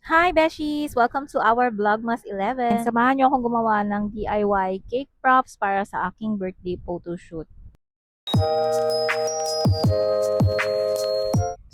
Hi Beshies! Welcome to our Vlogmas 11. And samahan niyo akong gumawa ng DIY cake props para sa aking birthday photoshoot.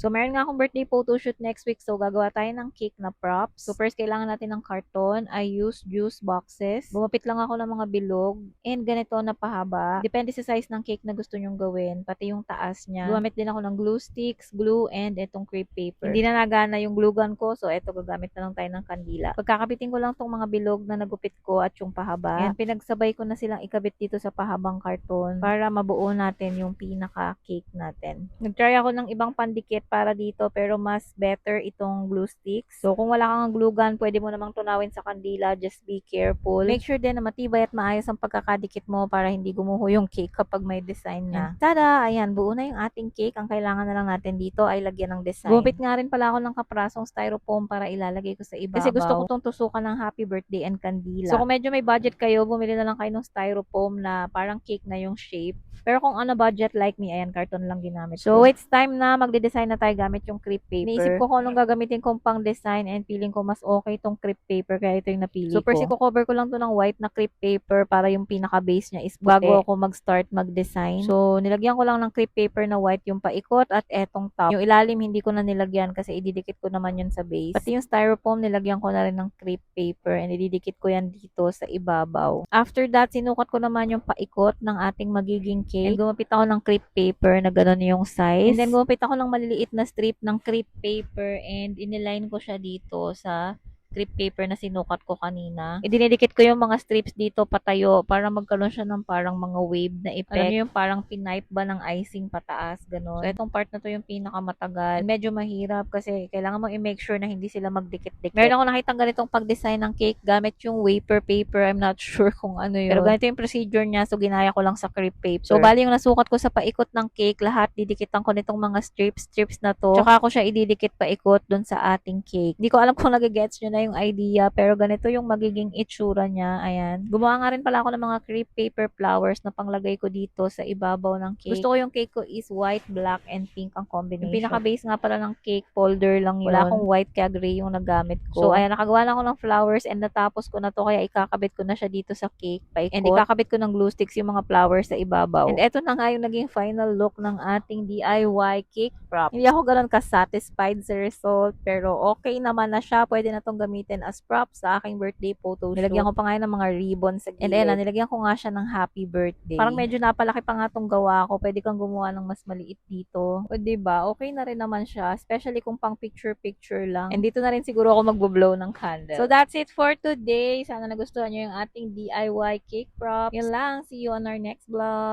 So, meron nga akong birthday photoshoot next week. So, gagawa tayo ng cake na props. So, first, kailangan natin ng karton. I use juice boxes. Gumapit lang ako ng mga bilog. And ganito na pahaba. Depende sa size ng cake na gusto nyong gawin. Pati yung taas niya. Gumamit din ako ng glue sticks, glue, and itong crepe paper. Hindi na nagana yung glue gun ko. So, eto, gagamit na lang tayo ng kandila. Pagkakabitin ko lang tong mga bilog na nagupit ko at yung pahaba. And pinagsabay ko na silang ikabit dito sa pahabang karton para mabuo natin yung pinaka-cake natin. Nag-try ako ng ibang pandikit para dito pero mas better itong glue sticks. So kung wala kang glue gun, pwede mo namang tunawin sa kandila. Just be careful. Make sure din na matibay at maayos ang pagkakadikit mo para hindi gumuho yung cake kapag may design na. Tada! Ayan, buo na yung ating cake. Ang kailangan na lang natin dito ay lagyan ng design. Gumupit nga rin pala ako ng kaprasong styrofoam para ilalagay ko sa ibabaw. Kasi gusto ko tong tusukan ng happy birthday and kandila. So kung medyo may budget kayo, bumili na lang kayo ng styrofoam na parang cake na yung shape. Pero kung on a budget like me, ayan, karton lang ginamit ko. So, it's time na magde-design na tayo gamit yung crepe paper. Naisip ko kung anong gagamitin kong pang design and feeling ko mas okay tong crepe paper kaya ito yung napili ko. So, first, i-cover ko lang to ng white na crepe paper para yung pinaka-base niya is puti bago ako mag-start mag-design. So, nilagyan ko lang ng crepe paper na white yung paikot at etong top. Yung ilalim, hindi ko na nilagyan kasi ididikit ko naman yun sa base. Pati yung styrofoam, nilagyan ko na rin ng crepe paper and ididikit ko yan dito sa ibabaw. After that, sinukat ko naman yung paikot ng ating magiging cake. And gumapit ako ng crepe paper na gano'n yung size. And then gumapit ako ng maliliit na strip ng crepe paper and iniline ko siya dito sa crepe paper na sinukat ko kanina. Idinidikit ko yung mga strips dito patayo para magkaroon siya ng parang mga wave na effect. Alam niyo yung parang pinipe ba ng icing pataas, gano'n. So, itong part na to yung pinakamatagal. Medyo mahirap kasi kailangan mong i-make sure na hindi sila magdikit-dikit. Meron ako nakitang ganitong pag-design ng cake gamit yung wafer paper. I'm not sure kung ano yun. Pero ganito yung procedure niya. So, ginaya ko lang sa crepe paper. So, bali yung nasukat ko sa paikot ng cake, lahat didikitan ko nitong mga strips na to. Tsaka ako siya ididikit paikot dun sa ating cake. Hindi ko alam kung nagigets nyo na yung idea, pero ganito yung magiging itsura niya. Ayan. Gumawa nga rin pala ako ng mga crepe paper flowers na panglagay ko dito sa ibabaw ng cake. Gusto ko yung cake ko is white, black, and pink ang combination. Yung pinaka-base nga pala ng cake folder lang yun. Wala akong white kaya gray yung nagamit ko. So, ayan, nakagawa na ako ng flowers and natapos ko na to kaya ikakabit ko na siya dito sa cake. Paikot. And ikakabit ko ng glue sticks yung mga flowers sa ibabaw. And eto na nga yung naging final look ng ating DIY cake prop. Hindi ako ganun ka-satisfied sa result, pero okay naman na siya. Pwede na tong gamitin as props sa aking birthday photo shoot. Nilagyan ko pa nga ng mga ribbon sa gilid. And ayan, nilagyan ko nga siya ng happy birthday. Parang medyo napalaki pa nga tong gawa ko. Pwede kang gumawa ng mas maliit dito. O diba, okay na rin naman siya. Especially kung pang picture-picture lang. And dito na rin siguro ako magbo-blow ng candle. So that's it for today. Sana nagustuhan nyo yung ating DIY cake prop. Yun lang. See you on our next vlog.